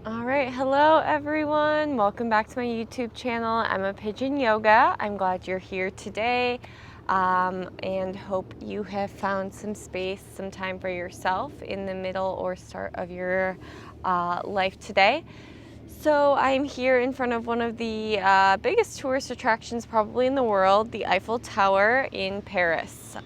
All right, hello everyone. Welcome back to my YouTube channel. I'm a Pigeon Yoga. I'm glad you're here today and hope you have found some space, some time for yourself in the middle or start of your life today. So I'm here in front of one of the biggest tourist attractions probably in the world, the Eiffel Tower in Paris.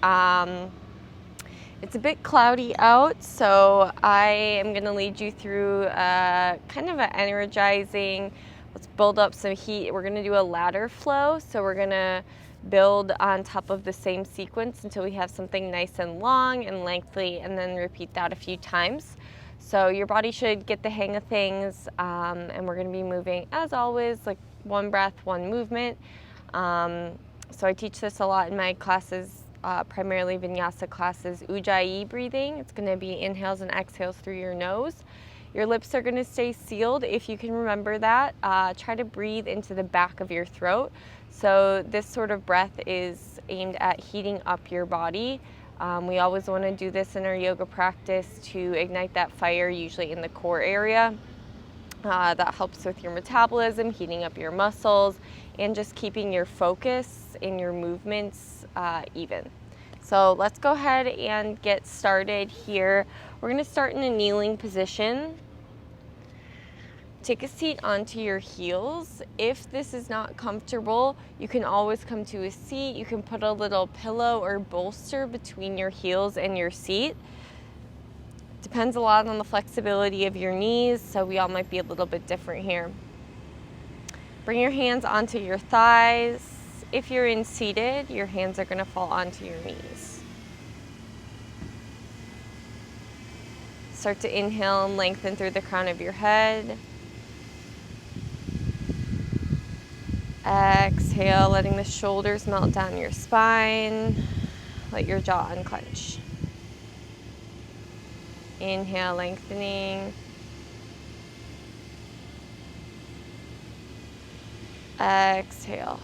It's a bit cloudy out, so I am going to lead you through kind of an energizing, let's build up some heat. We're going to do a ladder flow, so we're going to build on top of the same sequence until we have something nice and long and lengthy, and then repeat that a few times. So your body should get the hang of things, and we're going to be moving, as always, like one breath, one movement. So I teach this a lot in my classes, primarily Vinyasa classes, Ujjayi Breathing. It's going to be inhales and exhales through your nose. Your lips are going to stay sealed if you can remember that. Try to breathe into the back of your throat. So this sort of breath is aimed at heating up your body. We always want to do this in our yoga practice to ignite that fire, usually in the core area. That helps with your metabolism, heating up your muscles, and just keeping your focus in your movements even. So let's go ahead and get started here. We're going to start in a kneeling position. Take a seat onto your heels. If this is not comfortable, you can always come to a seat. You can put a little pillow or bolster between your heels and your seat. Depends a lot on the flexibility of your knees, so we all might be a little bit different here. Bring your hands onto your thighs. If you're in seated, your hands are going to fall onto your knees. Start to inhale and lengthen through the crown of your head. Exhale, letting the shoulders melt down your spine. Let your jaw unclench. Inhale, lengthening. Exhale.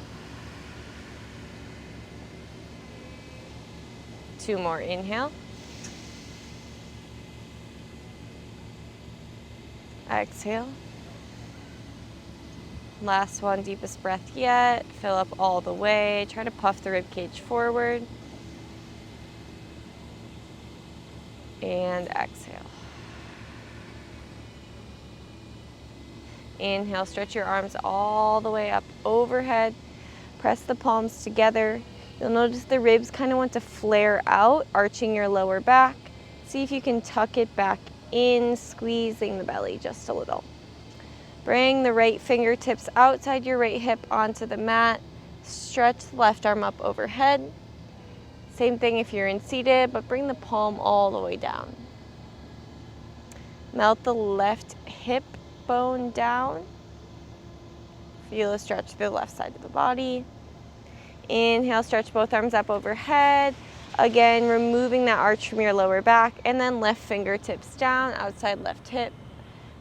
2 more. Inhale. Exhale. Last one, deepest breath yet. Fill up all the way. Try to puff the ribcage forward. And exhale. Inhale, stretch your arms all the way up overhead. Press the palms together. You'll notice the ribs kind of want to flare out, arching your lower back. See if you can tuck it back in, squeezing the belly just a little. Bring the right fingertips outside your right hip onto the mat. Stretch the left arm up overhead. Same thing if you're in seated, but bring the palm all the way down. Melt the left hip bone down. Feel a stretch through the left side of the body. Inhale, stretch both arms up overhead. Again, removing that arch from your lower back, and then left fingertips down, outside left hip.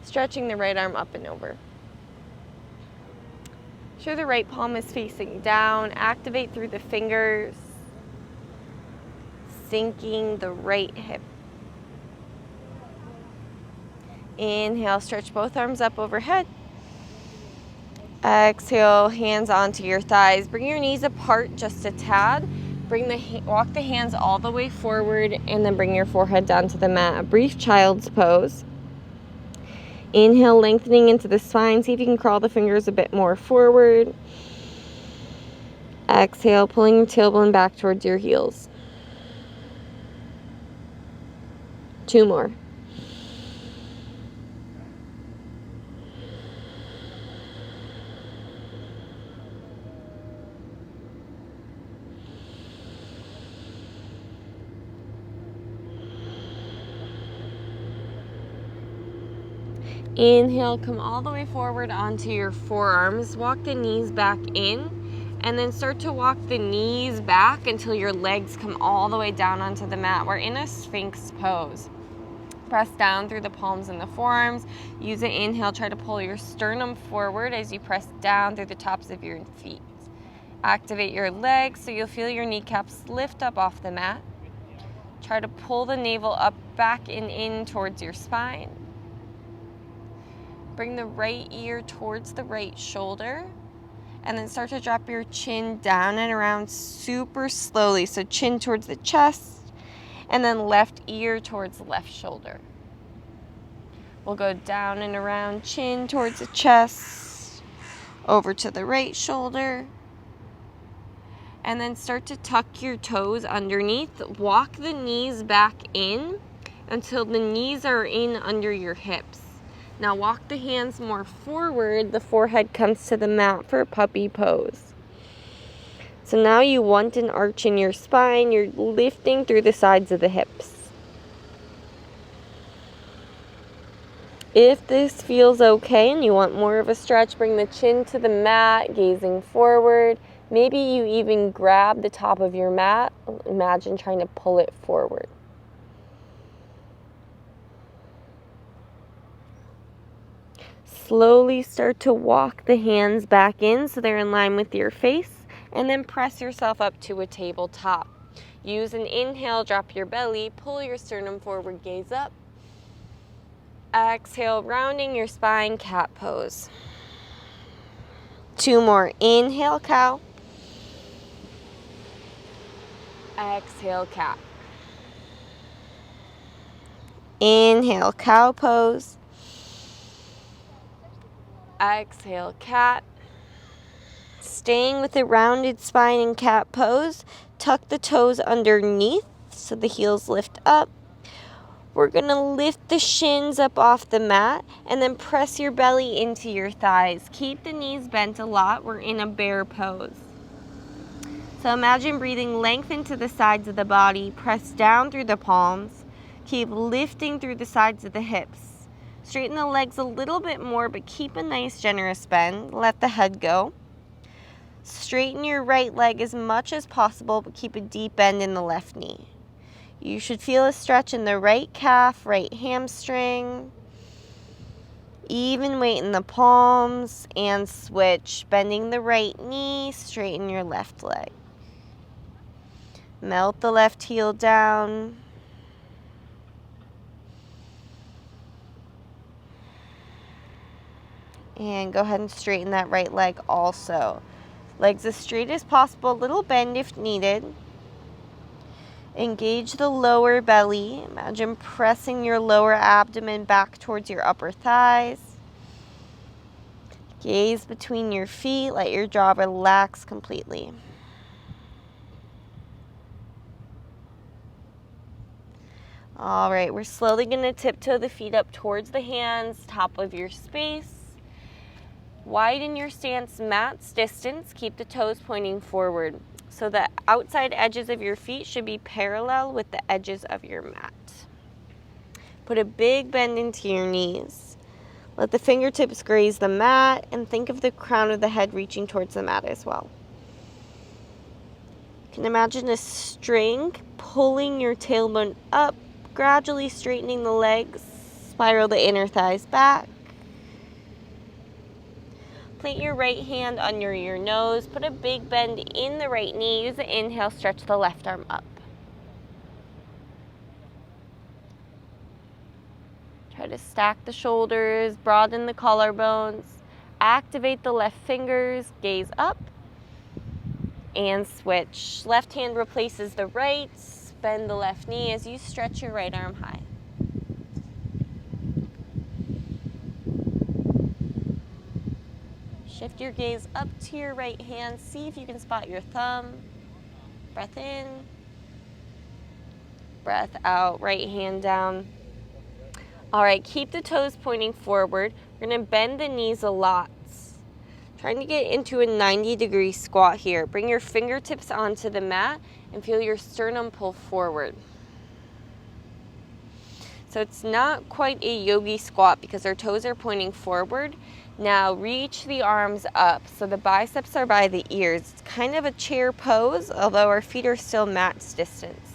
Stretching the right arm up and over. Sure the right palm is facing down. Activate through the fingers. Sinking the right hip. Inhale, stretch both arms up overhead. Exhale, hands onto your thighs. Bring your knees apart just a tad. Walk the hands all the way forward, and then bring your forehead down to the mat. A brief child's pose. Inhale, lengthening into the spine. See if you can crawl the fingers a bit more forward. Exhale, pulling your tailbone back towards your heels. 2 more. Inhale, come all the way forward onto your forearms. Walk the knees back in, and then start to walk the knees back until your legs come all the way down onto the mat. We're in a Sphinx Pose. Press down through the palms and the forearms. Use an inhale, try to pull your sternum forward as you press down through the tops of your feet. Activate your legs so you'll feel your kneecaps lift up off the mat. Try to pull the navel up, back and in towards your spine. Bring the right ear towards the right shoulder, and then start to drop your chin down and around super slowly. So chin towards the chest, and then left ear towards the left shoulder. We'll go down and around, chin towards the chest, over to the right shoulder, and then start to tuck your toes underneath. Walk the knees back in until the knees are in under your hips. Now walk the hands more forward. The forehead comes to the mat for puppy pose. So now you want an arch in your spine. You're lifting through the sides of the hips. If this feels okay and you want more of a stretch, bring the chin to the mat, gazing forward. Maybe you even grab the top of your mat. Imagine trying to pull it forward. Slowly start to walk the hands back in so they're in line with your face, and then press yourself up to a tabletop. Use an inhale, drop your belly, pull your sternum forward, gaze up. Exhale, rounding your spine, cat pose. 2 more. Inhale, cow. Exhale, cat. Inhale, cow pose. Exhale, cat. Staying with a rounded spine in cat pose, tuck the toes underneath so the heels lift up. We're going to lift the shins up off the mat and then press your belly into your thighs. Keep the knees bent a lot. We're in a bear pose. So imagine breathing length into the sides of the body. Press down through the palms. Keep lifting through the sides of the hips. Straighten the legs a little bit more, but keep a nice generous bend. Let the head go. Straighten your right leg as much as possible, but keep a deep bend in the left knee. You should feel a stretch in the right calf, right hamstring. Even weight in the palms, and switch. Bending the right knee, straighten your left leg. Melt the left heel down. And go ahead and straighten that right leg also. Legs as straight as possible, a little bend if needed. Engage the lower belly. Imagine pressing your lower abdomen back towards your upper thighs. Gaze between your feet. Let your jaw relax completely. All right, we're slowly going to tiptoe the feet up towards the hands, top of your space. Widen your stance, mat's distance. Keep the toes pointing forward. So the outside edges of your feet should be parallel with the edges of your mat. Put a big bend into your knees. Let the fingertips graze the mat, and think of the crown of the head reaching towards the mat as well. You can imagine a string pulling your tailbone up, gradually straightening the legs. Spiral the inner thighs back. Plant your right hand under your nose. Put a big bend in the right knee. Use the inhale, stretch the left arm up. Try to stack the shoulders, broaden the collarbones. Activate the left fingers, gaze up, and switch. Left hand replaces the right. Bend the left knee as you stretch your right arm high. Shift your gaze up to your right hand. See if you can spot your thumb. Breath in. Breath out. Right hand down. All right, keep the toes pointing forward. We're going to bend the knees a lot. Trying to get into a 90-degree squat here. Bring your fingertips onto the mat and feel your sternum pull forward. So it's not quite a yogi squat because our toes are pointing forward. Now reach the arms up so the biceps are by the ears. It's kind of a chair pose, although our feet are still mat's distance.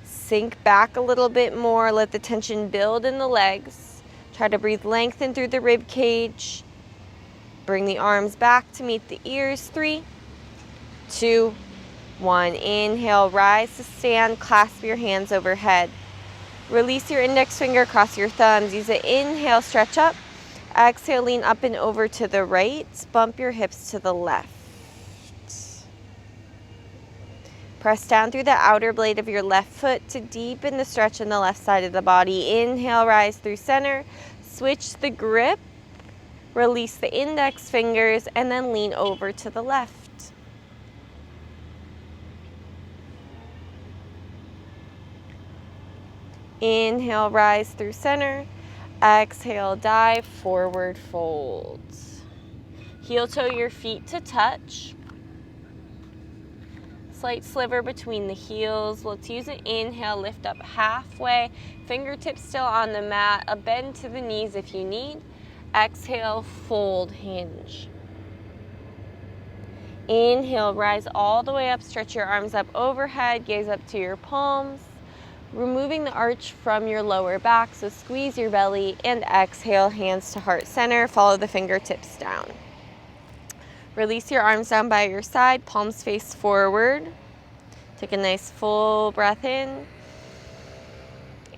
Sink back a little bit more. Let the tension build in the legs. Try to breathe lengthen through the rib cage. Bring the arms back to meet the ears. 3, 2, 1. Inhale, rise to stand. Clasp your hands overhead. Release your index finger, cross your thumbs. Use it. Inhale, stretch up. Exhale, lean up and over to the right. Bump your hips to the left. Press down through the outer blade of your left foot to deepen the stretch in the left side of the body. Inhale, rise through center. Switch the grip. Release the index fingers and then lean over to the left. Inhale, rise through center. Exhale, dive, forward fold. Heel toe your feet to touch. Slight sliver between the heels. Let's use an inhale, lift up halfway. Fingertips still on the mat. A bend to the knees if you need. Exhale, fold, hinge. Inhale, rise all the way up. Stretch your arms up overhead. Gaze up to your palms. Removing the arch from your lower back, so squeeze your belly, and exhale, hands to heart center. Follow the fingertips down. Release your arms down by your side, palms face forward. Take a nice full breath in,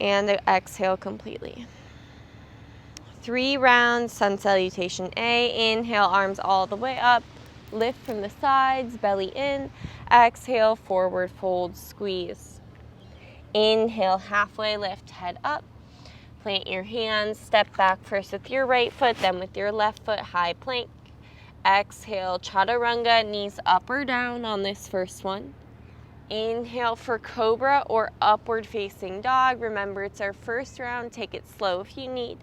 and exhale completely. 3 rounds, sun salutation A. Inhale, arms all the way up. Lift from the sides, belly in. Exhale, forward fold, squeeze. Inhale, halfway lift, head up. Plant your hands, step back first with your right foot, then with your left foot, high plank. Exhale, chaturanga, knees up or down on this first one. Inhale for cobra or upward facing dog. Remember, it's our first round. Take it slow if you need.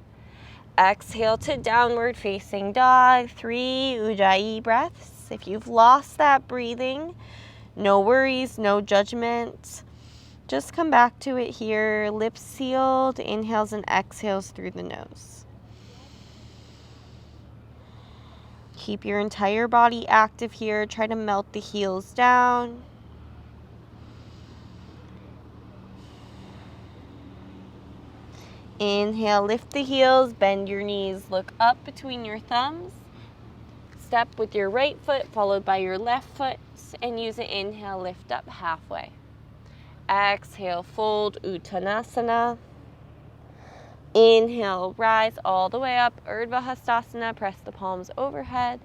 Exhale to downward facing dog. 3 Ujjayi breaths. If you've lost that breathing, no worries, no judgment. Just come back to it here, lips sealed, inhales and exhales through the nose. Keep your entire body active here. Try to melt the heels down. Inhale, lift the heels, bend your knees, look up between your thumbs. Step with your right foot, followed by your left foot, and use an inhale, lift up halfway. Exhale, fold, Uttanasana. Inhale, rise all the way up, Virabhadrasana, press the palms overhead.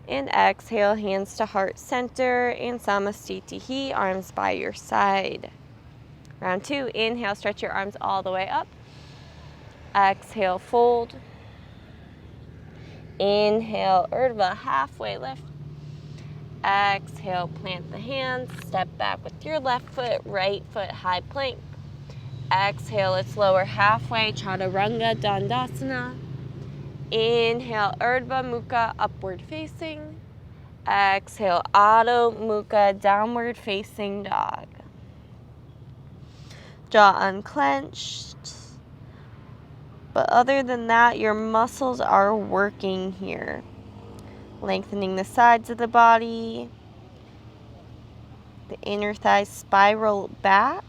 And exhale, hands to heart center, and Samastitihi, arms by your side. Round 2, inhale, stretch your arms all the way up. Exhale, fold. Inhale, Urdhva, halfway lift. Exhale, plant the hands, step back with your left foot, right foot, high plank. Exhale, let's lower halfway, chaturanga, dandasana. Inhale, Urdhva Mukha, upward facing. Exhale, Adho Mukha, downward facing dog. Jaw unclenched. But other than that, your muscles are working here. Lengthening the sides of the body. The inner thighs spiral back.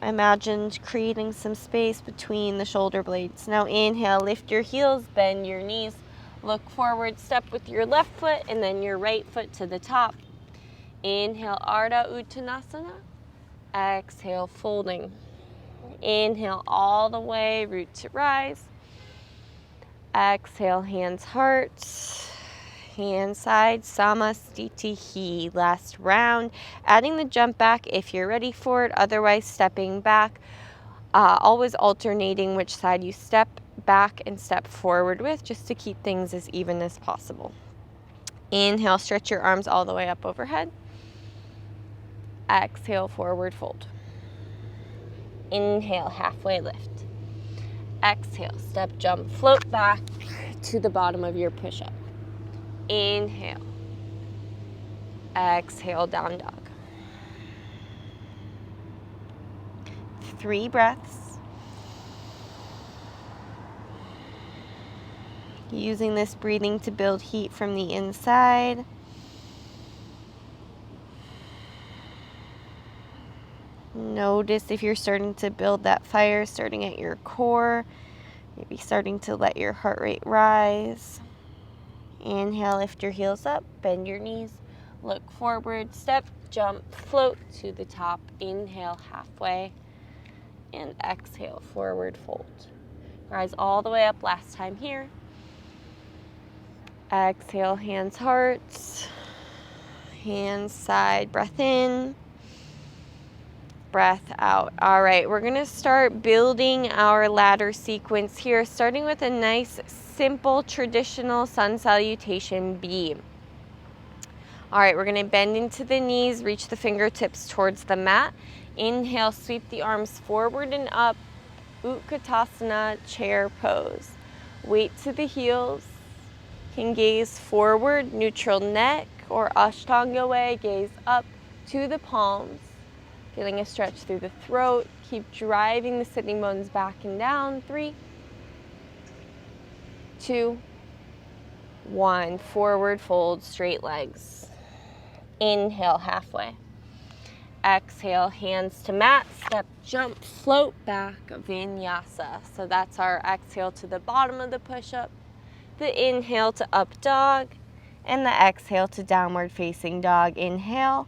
Imagine creating some space between the shoulder blades. Now inhale, lift your heels, bend your knees. Look forward, step with your left foot and then your right foot to the top. Inhale, Ardha Uttanasana. Exhale, folding. Inhale all the way, root to rise. Exhale, hands, heart. Hand side, Samastitihi. Last round. Adding the jump back if you're ready for it. Otherwise, stepping back. Always alternating which side you step back and step forward with, just to keep things as even as possible. Inhale, stretch your arms all the way up overhead. Exhale, forward fold. Inhale, halfway lift. Exhale, step, jump, float back to the bottom of your push-up. Inhale. Exhale, down dog. 3 breaths. Using this breathing to build heat from the inside. Notice if you're starting to build that fire, starting at your core, maybe starting to let your heart rate rise. Inhale, lift your heels up, bend your knees, look forward, step, jump, float to the top. Inhale, halfway, and exhale, forward fold. Rise all the way up, last time here. Exhale, hands, hearts. Hands, side, breath in. Breath out. All right, we're gonna start building our ladder sequence here, starting with a nice, simple, traditional sun salutation B. All right, we're gonna bend into the knees, reach the fingertips towards the mat. Inhale, sweep the arms forward and up. Utkatasana, chair pose. Weight to the heels. Can gaze forward, neutral neck, or Ashtanga way, gaze up to the palms. Feeling a stretch through the throat. Keep driving the sitting bones back and down. 3, 2, 1. Forward fold, straight legs. Inhale, halfway. Exhale, hands to mat. Step, jump, float back, Vinyasa. So that's our exhale to the bottom of the push-up. The inhale to up dog. And the exhale to downward facing dog. Inhale.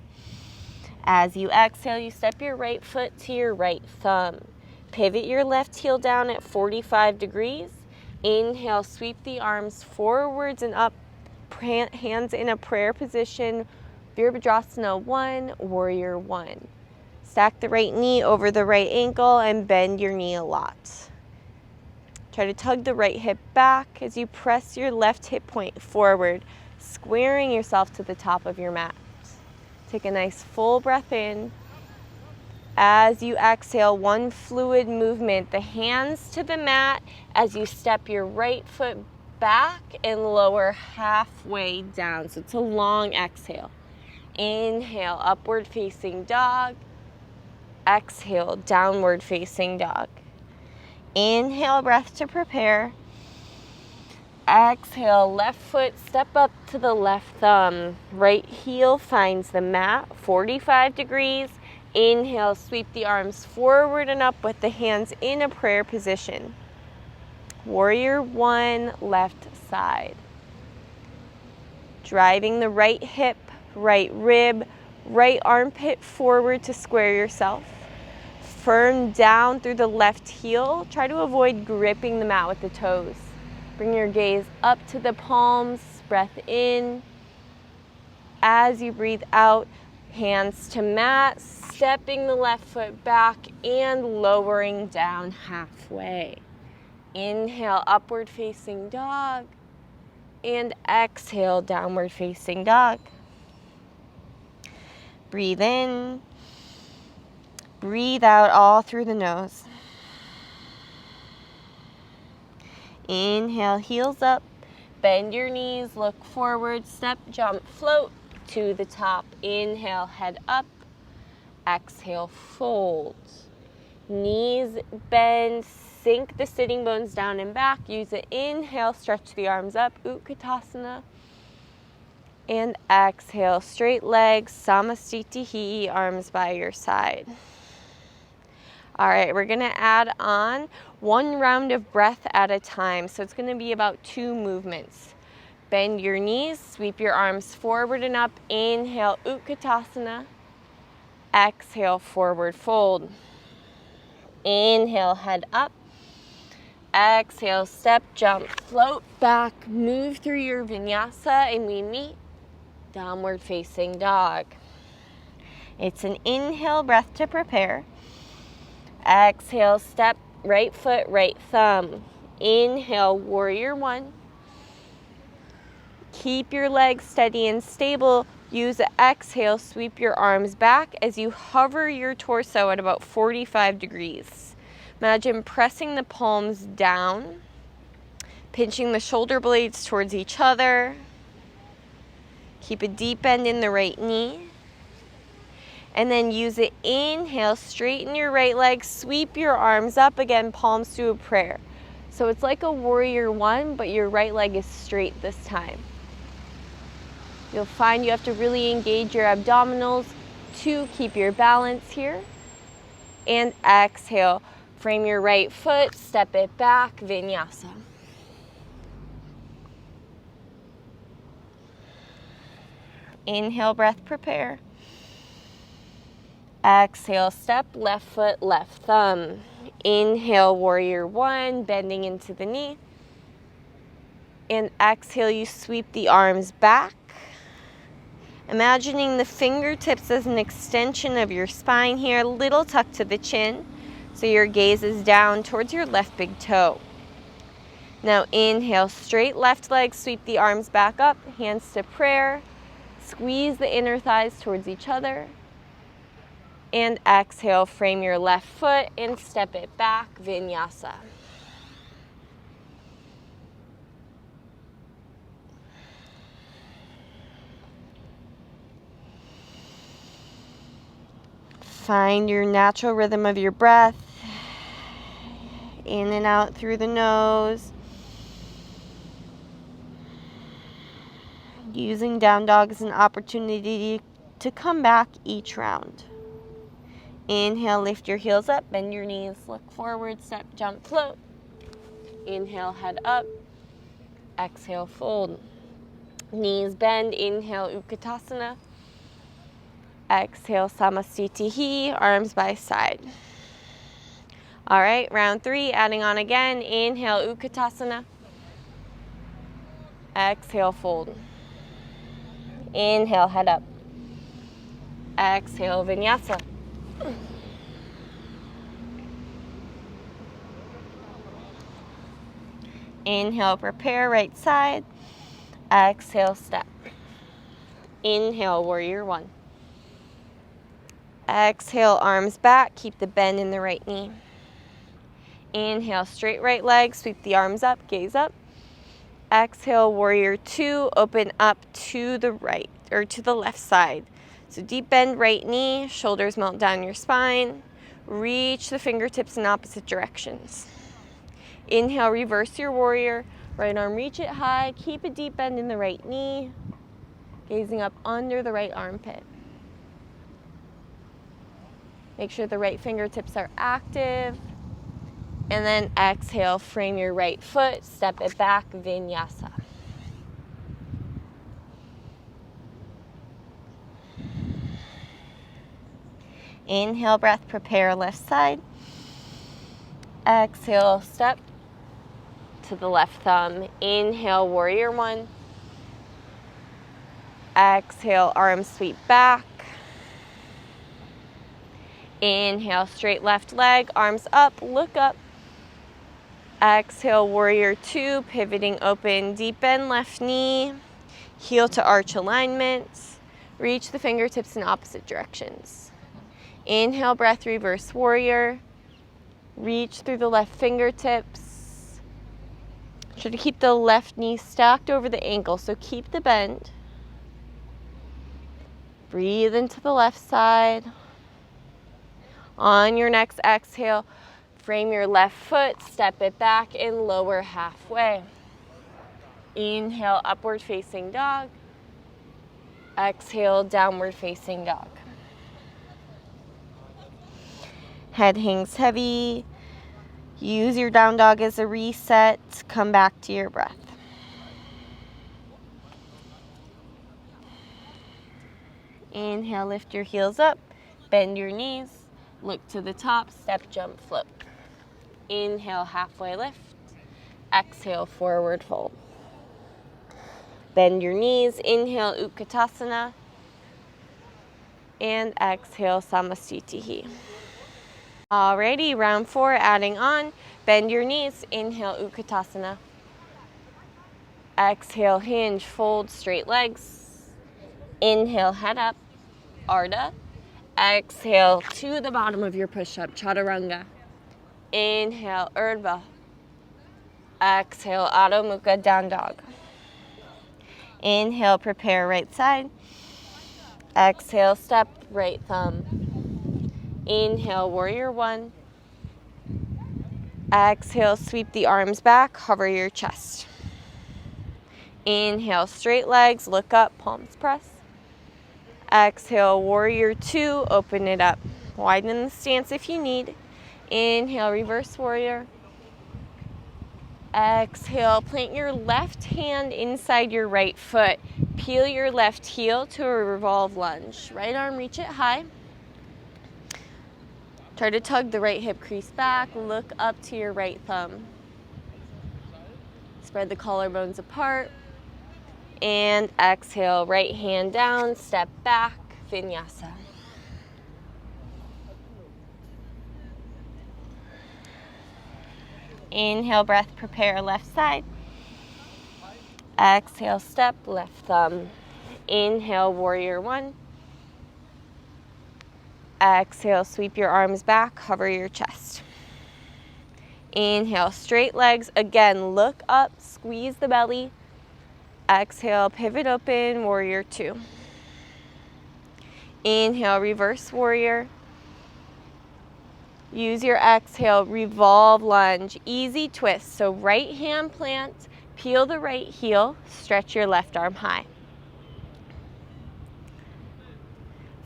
As you exhale, you step your right foot to your right thumb. Pivot your left heel down at 45 degrees. Inhale, sweep the arms forwards and up, hands in a prayer position. Virabhadrasana One Warrior One. Stack the right knee over the right ankle and bend your knee a lot. Try to tug the right hip back as you press your left hip point forward, squaring yourself to the top of your mat. Take a nice full breath in. As you exhale, one fluid movement, the hands to the mat as you step your right foot back and lower halfway down. So it's a long exhale. Inhale, upward facing dog. Exhale, downward facing dog. Inhale, breath to prepare. Exhale, left foot, step up to the left thumb. Right heel finds the mat, 45 degrees. Inhale, sweep the arms forward and up with the hands in a prayer position. Warrior One, left side. Driving the right hip, right rib, right armpit forward to square yourself. Firm down through the left heel. Try to avoid gripping the mat with the toes. Bring your gaze up to the palms, breath in. As you breathe out, hands to mat, stepping the left foot back and lowering down halfway. Inhale, upward facing dog, and exhale, downward facing dog. Breathe in, breathe out all through the nose. Inhale, heels up, bend your knees, look forward, step, jump, float to the top. Inhale, head up, exhale, fold. Knees bend, sink the sitting bones down and back. Use it. Inhale, stretch the arms up, Utkatasana. And exhale, straight legs, Samastitihi, arms by your side. All right, we're gonna add on one round of breath at a time. So it's gonna be about 2 movements. Bend your knees, sweep your arms forward and up. Inhale, Utkatasana. Exhale, forward fold. Inhale, head up. Exhale, step, jump, float back, move through your vinyasa, and we meet downward facing dog. It's an inhale breath to prepare. Exhale, step, right foot, right thumb. Inhale, warrior one. Keep your legs steady and stable. Use the exhale, sweep your arms back as you hover your torso at about 45 degrees. Imagine pressing the palms down, pinching the shoulder blades towards each other. Keep a deep bend in the right knee. And then use it, inhale, straighten your right leg, sweep your arms up again, palms to a prayer. So it's like a warrior one, but your right leg is straight this time. You'll find you have to really engage your abdominals to keep your balance here. And exhale, frame your right foot, step it back, vinyasa. Inhale, breath, prepare. Exhale, step, left foot, left thumb. Inhale, warrior one, bending into the knee. And exhale, you sweep the arms back. Imagining the fingertips as an extension of your spine here, a little tuck to the chin, so your gaze is down towards your left big toe. Now inhale, straight left leg, sweep the arms back up, hands to prayer. Squeeze the inner thighs towards each other. And exhale, frame your left foot and step it back, Vinyasa. Find your natural rhythm of your breath. In and out through the nose. Using down dog as an opportunity to come back each round. Inhale, lift your heels up, bend your knees, look forward, step, jump, float. Inhale, head up. Exhale, fold. Knees bend, inhale, Utkatasana. Exhale, Samastitihi, arms by side. All right, round 3, adding on again. Inhale, Utkatasana. Exhale, fold. Inhale, head up. Exhale, Vinyasa. Inhale, prepare, right side. Exhale, step. Inhale, warrior one. Exhale, arms back. Keep the bend in the right knee. Inhale, straight right leg. Sweep the arms up, gaze up. Exhale, warrior two. Open up to the right or to the left side. So deep bend right knee, shoulders melt down your spine. Reach the fingertips in opposite directions. Inhale, reverse your warrior. Right arm, reach it high. Keep a deep bend in the right knee. Gazing up under the right armpit. Make sure the right fingertips are active. And then exhale, frame your right foot, step it back, Vinyasa. Inhale, breath, prepare, left side. Exhale, step to the left thumb. Inhale, warrior one. Exhale, arms sweep back. Inhale, straight left leg, arms up, look up. Exhale, warrior two, pivoting open, deep bend left knee, heel to arch alignment. Reach the fingertips in opposite directions. Inhale, breath, reverse warrior. Reach through the left fingertips. Try to keep the left knee stacked over the ankle, so keep the bend. Breathe into the left side. On your next exhale, frame your left foot, step it back and lower halfway. Inhale, upward facing dog. Exhale, downward facing dog. Head hangs heavy. Use your down dog as a reset. Come back to your breath. Inhale, lift your heels up, bend your knees. Look to the top, step, jump, float. Inhale, halfway lift. Exhale, forward fold. Bend your knees. Inhale, Utkatasana. And exhale, Samastitihi. Alrighty, round 4, adding on. Bend your knees. Inhale, Utkatasana. Exhale, hinge, fold, straight legs. Inhale, head up, Ardha. Exhale to the bottom of your push-up, Chaturanga. Inhale, Urdhva. Exhale, Adho Mukha, down dog. Inhale, prepare right side. Exhale, step, right thumb. Inhale, warrior one. Exhale, sweep the arms back, hover your chest. Inhale, straight legs, look up, palms press. Exhale, warrior two, open it up. Widen the stance if you need. Inhale, reverse warrior. Exhale, plant your left hand inside your right foot. Peel your left heel to a revolve lunge. Right arm, reach it high. Try to tug the right hip crease back. Look up to your right thumb. Spread the collarbones apart. And exhale, right hand down, step back, Vinyasa. Inhale, breath, prepare, left side. Exhale, step, left thumb. Inhale, warrior one. Exhale, sweep your arms back, cover your chest. Inhale, straight legs. Again, look up, squeeze the belly. Exhale, pivot open, warrior two. Inhale, reverse warrior. Use your exhale, revolve lunge, easy twist. So right hand plant, peel the right heel, stretch your left arm high.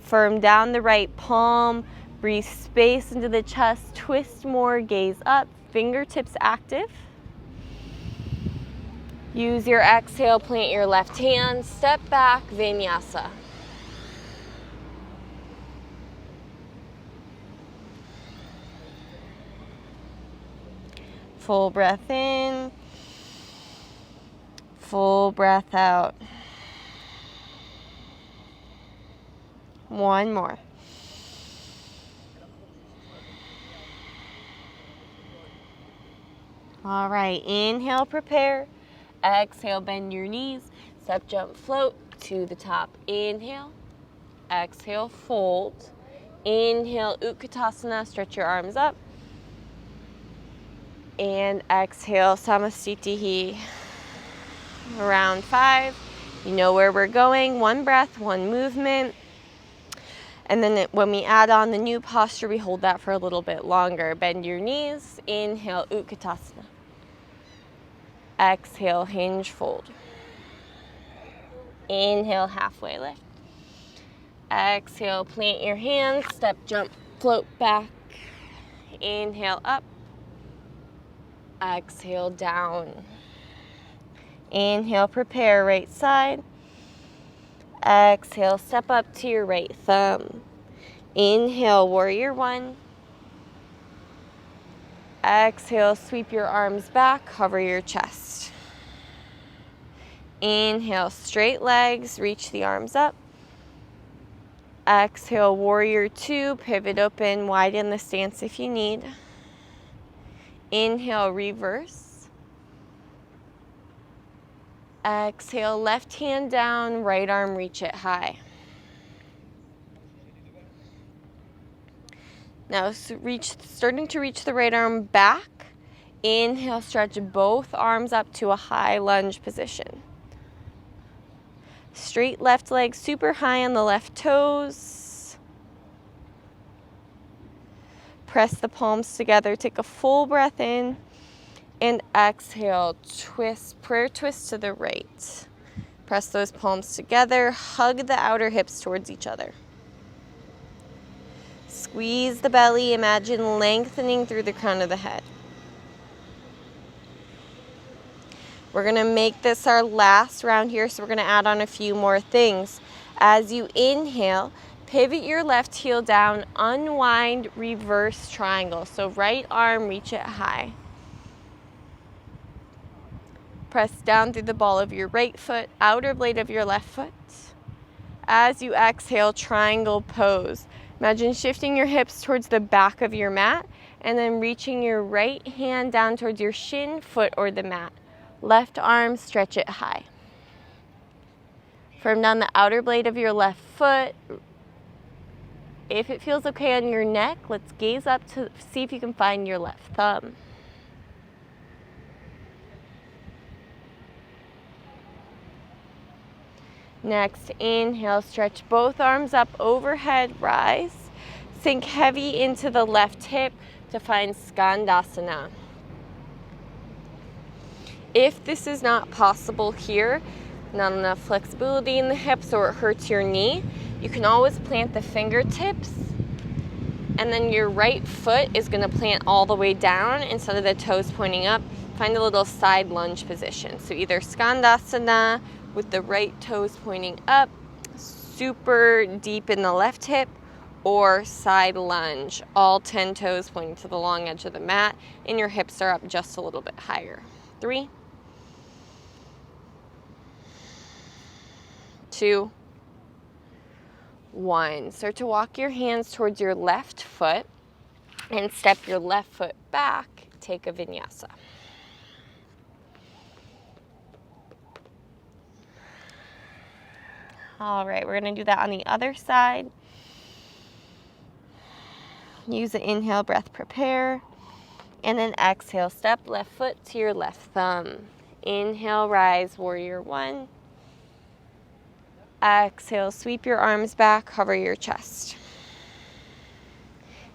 Firm down the right palm, breathe space into the chest, twist more, gaze up, fingertips active. Use your exhale, plant your left hand, step back, Vinyasa. Full breath in, full breath out. One more. All right, inhale, prepare. Exhale, bend your knees. Step, jump, float to the top. Inhale. Exhale, fold. Inhale, Utkatasana, stretch your arms up. And exhale, Samastitihi. Round 5. You know where we're going. One breath, one movement. And then when we add on the new posture, we hold that for a little bit longer. Bend your knees. Inhale, Utkatasana. Exhale, hinge, fold. Inhale, halfway lift. Exhale, plant your hands, step, jump, float back. Inhale, up. Exhale, down. Inhale, prepare, right side. Exhale, step up to your right thumb. Inhale, warrior one. Exhale, sweep your arms back, cover your chest. Inhale, straight legs, reach the arms up. Exhale, warrior two, pivot open, widen the stance if you need. Inhale, reverse. Exhale, left hand down, right arm, reach it high. Now starting to reach the right arm back. Inhale, stretch both arms up to a high lunge position. Straight left leg super high on the left toes. Press the palms together, take a full breath in, and exhale, twist, prayer twist to the right. Press those palms together, hug the outer hips towards each other. Squeeze the belly, imagine lengthening through the crown of the head. We're gonna make this our last round here, so we're gonna add on a few more things. As you inhale, pivot your left heel down, unwind, reverse triangle. So right arm, reach it high. Press down through the ball of your right foot, outer blade of your left foot. As you exhale, triangle pose. Imagine shifting your hips towards the back of your mat and then reaching your right hand down towards your shin, foot, or the mat. Left arm, stretch it high. Firm down the outer blade of your left foot. If it feels okay on your neck, let's gaze up to see if you can find your left thumb. Next, inhale, stretch both arms up overhead, rise. Sink heavy into the left hip to find Skandasana. If this is not possible here, not enough flexibility in the hips or it hurts your knee, you can always plant the fingertips, and then your right foot is going to plant all the way down instead of the toes pointing up. Find a little side lunge position. So either Skandasana with the right toes pointing up, super deep in the left hip, or side lunge, all 10 toes pointing to the long edge of the mat, and your hips are up just a little bit higher. 3, 2, 1. Start to walk your hands towards your left foot and step your left foot back. Take a vinyasa. All right, we're going to do that on the other side. Use the inhale, breath, prepare. And then exhale, step left foot to your left thumb. Inhale, rise, warrior one. Exhale, sweep your arms back, hover your chest.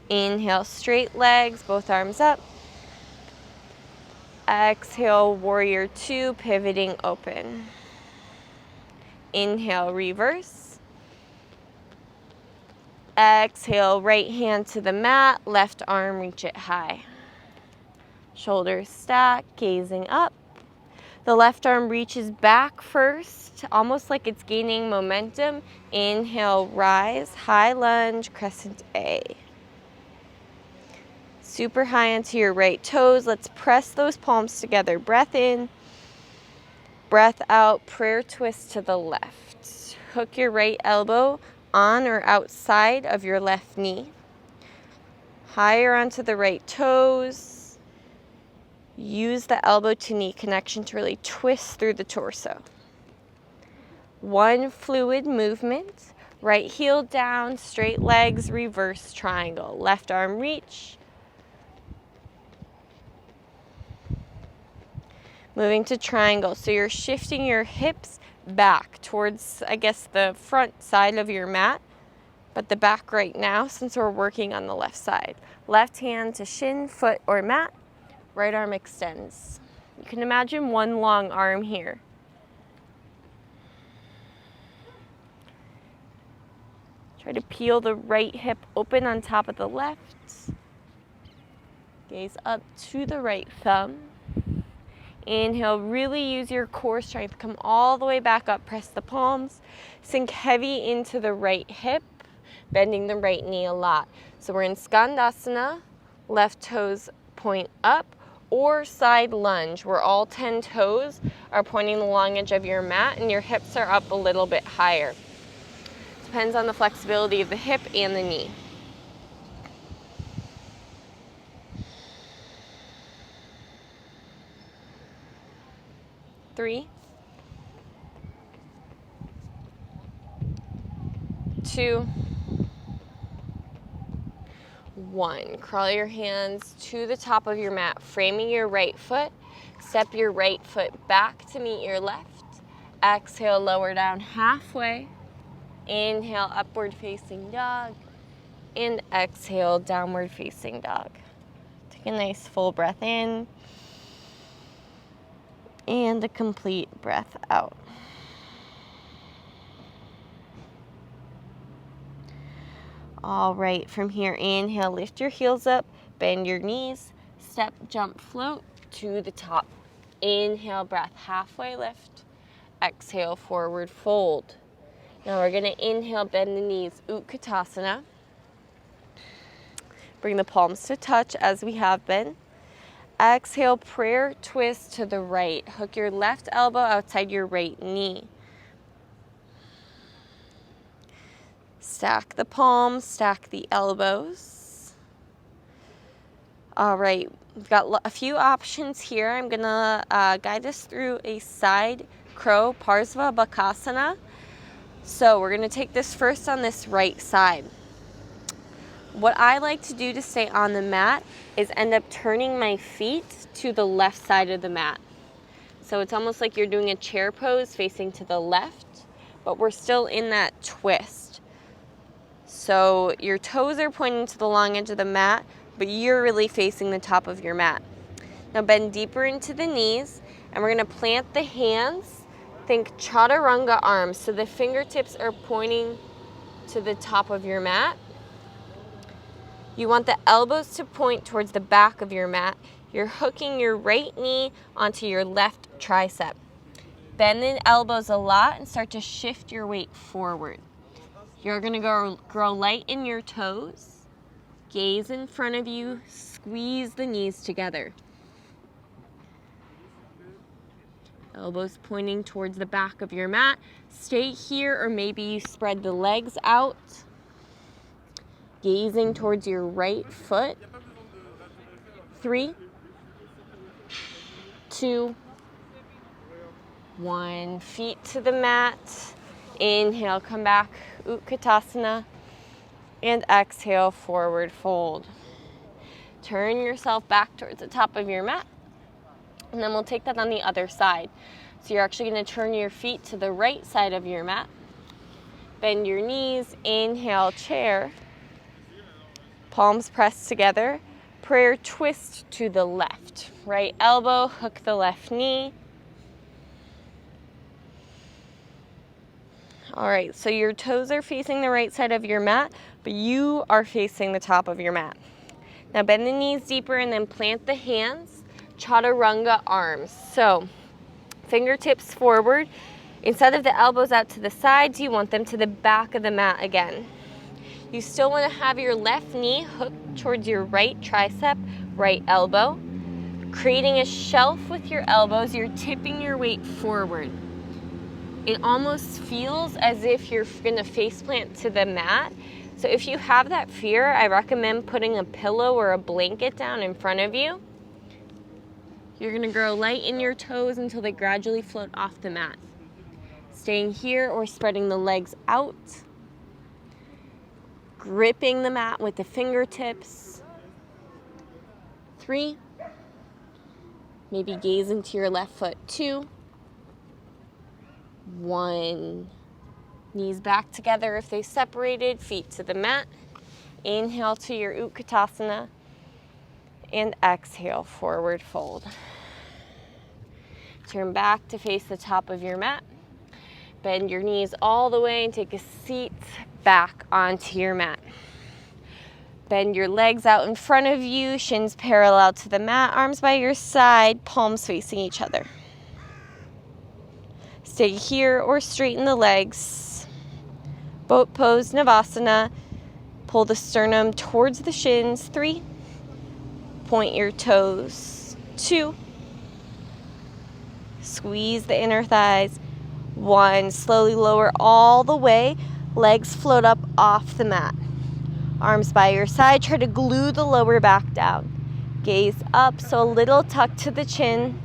Inhale, straight legs, both arms up. Exhale, warrior two, pivoting open. Inhale, reverse. Exhale, right hand to the mat, left arm, reach it high. Shoulders stack, gazing up. The left arm reaches back first, almost like it's gaining momentum. Inhale, rise, high lunge, crescent A. Super high onto your right toes. Let's press those palms together. Breath in, breath out, prayer twist to the left. Hook your right elbow on or outside of your left knee. Higher onto the right toes. Use the elbow to knee connection to really twist through the torso. One fluid movement. Right heel down, straight legs, reverse triangle. Left arm reach. Moving to triangle. So you're shifting your hips back towards, I guess, the front side of your mat, but the back right now since we're working on the left side. Left hand to shin, foot, or mat. Right arm extends. You can imagine one long arm here. Try to peel the right hip open on top of the left. Gaze up to the right thumb. Inhale, really use your core strength. Come all the way back up, press the palms. Sink heavy into the right hip, bending the right knee a lot. So we're in Skandasana, left toes point up, or side lunge, where all 10 toes are pointing the long edge of your mat and your hips are up a little bit higher. Depends on the flexibility of the hip and the knee. Three, 2, 1. Crawl your hands to the top of your mat, framing your right foot. Step your right foot back to meet your left. Exhale, lower down halfway. Inhale, upward facing dog. And exhale, downward facing dog. Take a nice full breath in. And a complete breath out. All right, from here, inhale, lift your heels up, bend your knees, step, jump, float to the top. Inhale, breath, halfway lift. Exhale, forward fold. Now we're gonna inhale, bend the knees, Utkatasana. Bring the palms to touch as we have been. Exhale, prayer twist to the right. Hook your left elbow outside your right knee. Stack the palms, stack the elbows. All right, we've got a few options here. I'm gonna guide us through a side crow Virabhadrasana. So we're gonna take this first on this right side. What I like to do to stay on the mat is end up turning my feet to the left side of the mat. So it's almost like you're doing a chair pose facing to the left, but we're still in that twist. So your toes are pointing to the long edge of the mat, but you're really facing the top of your mat. Now bend deeper into the knees, and we're gonna plant the hands. Think chaturanga arms, so the fingertips are pointing to the top of your mat. You want the elbows to point towards the back of your mat. You're hooking your right knee onto your left tricep. Bend the elbows a lot and start to shift your weight forward. You're gonna grow light in your toes. Gaze in front of you, squeeze the knees together. Elbows pointing towards the back of your mat. Stay here, or maybe you spread the legs out. Gazing towards your right foot. 3, 2, 1. Feet to the mat. Inhale, come back, Utkatasana. And exhale, forward fold. Turn yourself back towards the top of your mat. And then we'll take that on the other side. So you're actually going to turn your feet to the right side of your mat. Bend your knees. Inhale, chair. Palms pressed together. Prayer twist to the left. Right elbow, hook the left knee. All right, so your toes are facing the right side of your mat, but you are facing the top of your mat. Now bend the knees deeper and then plant the hands, chaturanga arms. So fingertips forward. Instead of the elbows out to the sides, you want them to the back of the mat again. You still want to have your left knee hooked towards your right tricep, right elbow. Creating a shelf with your elbows, you're tipping your weight forward. It almost feels as if you're going to face plant to the mat. So if you have that fear, I recommend putting a pillow or a blanket down in front of you. You're going to grow light in your toes until they gradually float off the mat. Staying here or spreading the legs out. Gripping the mat with the fingertips. 3. Maybe gaze into your left foot. 2. 1. Knees back together if they separated, feet to the mat. Inhale to your Utkatasana and exhale, forward fold. Turn back to face the top of your mat. Bend your knees all the way and take a seat back onto your mat. Bend your legs out in front of you, shins parallel to the mat, arms by your side, palms facing each other. Stay here or straighten the legs. Boat pose, Navasana. Pull the sternum towards the shins. 3. Point your toes. 2. Squeeze the inner thighs. 1. Slowly lower all the way. Legs float up off the mat. Arms by your side. Try to glue the lower back down. Gaze up, so a little tuck to the chin.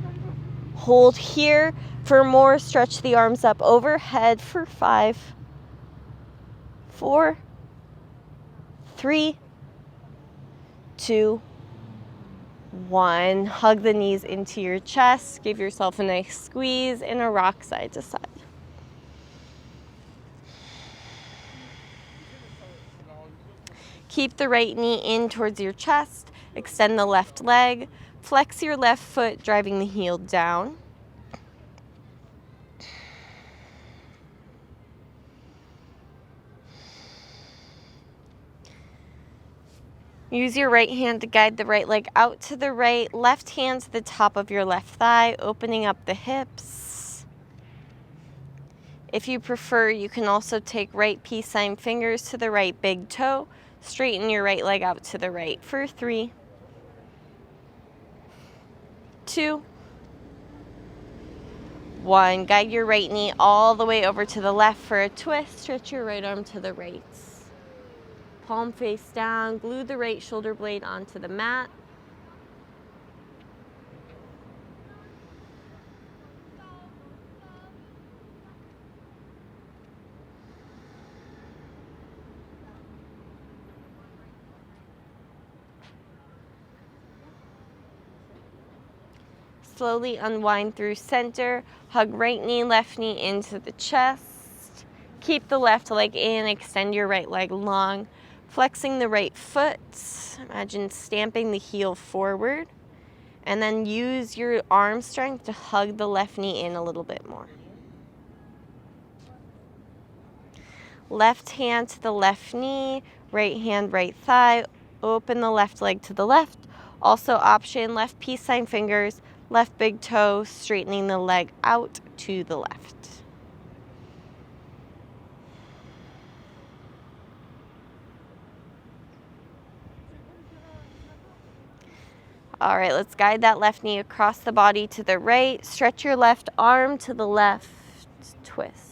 Hold here. For more, stretch the arms up overhead for 5, 4, 3, 2, 1. Hug the knees into your chest. Give yourself a nice squeeze and a rock side to side. Keep the right knee in towards your chest. Extend the left leg. Flex your left foot, driving the heel down. Use your right hand to guide the right leg out to the right, left hand to the top of your left thigh, opening up the hips. If you prefer, you can also take right peace sign fingers to the right big toe, straighten your right leg out to the right for 3, 2, 1. Guide your right knee all the way over to the left for a twist, stretch your right arm to the right. Palm face down, glue the right shoulder blade onto the mat. Slowly unwind through center, hug right knee, left knee into the chest. Keep the left leg in, extend your right leg long. Flexing the right foot, imagine stamping the heel forward, and then use your arm strength to hug the left knee in a little bit more. Left hand to the left knee, right hand, right thigh, open the left leg to the left. Also option, left peace sign fingers, Left big toe, straightening the leg out to the left. All right, let's guide that left knee across the body to the right. Stretch your left arm to the left. Twist.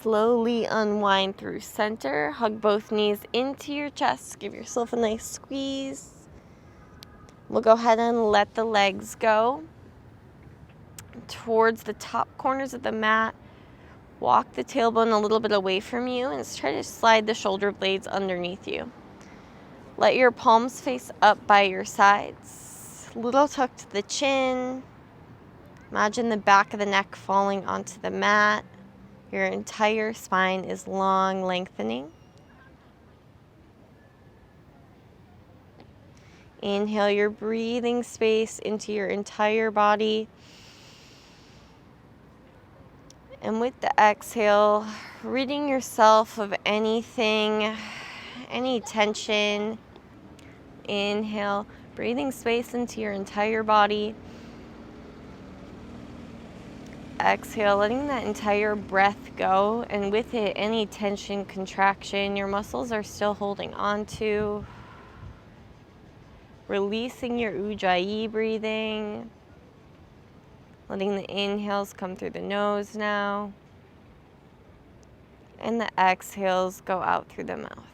Slowly unwind through center. Hug both knees into your chest. Give yourself a nice squeeze. We'll go ahead and let the legs go towards the top corners of the mat. Walk the tailbone a little bit away from you and try to slide the shoulder blades underneath you. Let your palms face up by your sides. Little tuck to the chin. Imagine the back of the neck falling onto the mat. Your entire spine is long, lengthening. Inhale your breathing space into your entire body. And with the exhale, ridding yourself of anything, any tension. Inhale, breathing space into your entire body. Exhale, letting that entire breath go, and with it, any tension, contraction your muscles are still holding on to. Releasing your Ujjayi breathing. Letting the inhales come through the nose now. And the exhales go out through the mouth.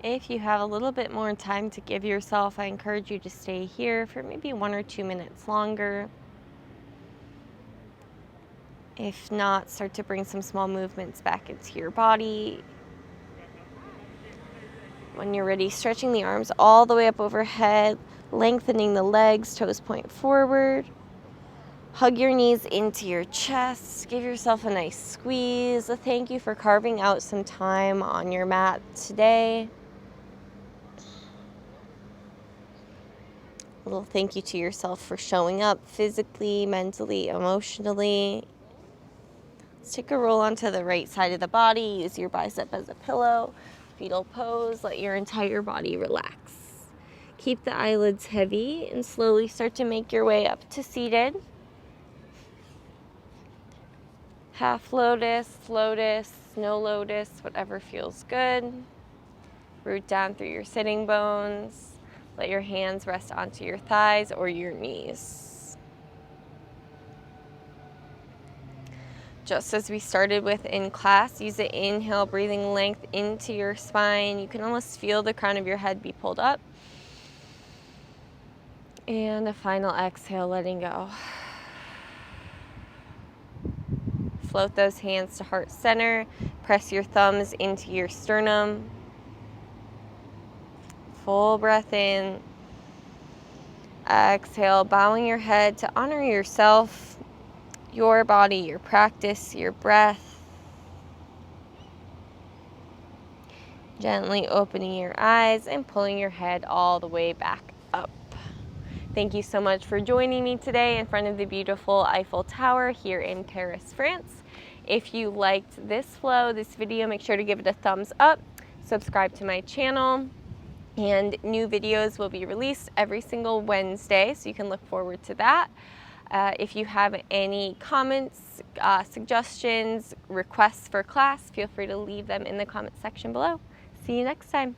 If you have a little bit more time to give yourself, I encourage you to stay here for maybe 1 or 2 minutes longer. If not, start to bring some small movements back into your body. When you're ready, stretching the arms all the way up overhead, lengthening the legs, toes point forward. Hug your knees into your chest. Give yourself a nice squeeze. A thank you for carving out some time on your mat today. A little thank you to yourself for showing up physically, mentally, emotionally. Let's take a roll onto the right side of the body. Use your bicep as a pillow. Fetal pose. Let your entire body relax. Keep the eyelids heavy and slowly start to make your way up to seated. Half lotus, lotus, no lotus, whatever feels good. Root down through your sitting bones. Let your hands rest onto your thighs or your knees. Just as we started with in class, use the inhale, breathing length into your spine. You can almost feel the crown of your head be pulled up. And a final exhale, letting go. Float those hands to heart center. Press your thumbs into your sternum. Full breath in. Exhale, bowing your head to honor yourself, your body, your practice, your breath. Gently opening your eyes and pulling your head all the way back up. Thank you so much for joining me today in front of the beautiful Eiffel Tower here in Paris, France. If you liked this flow, this video, make sure to give it a thumbs up, subscribe to my channel, and new videos will be released every single Wednesday, so you can look forward to that. If you have any comments, suggestions, requests for class, feel free to leave them in the comment section below. See you next time.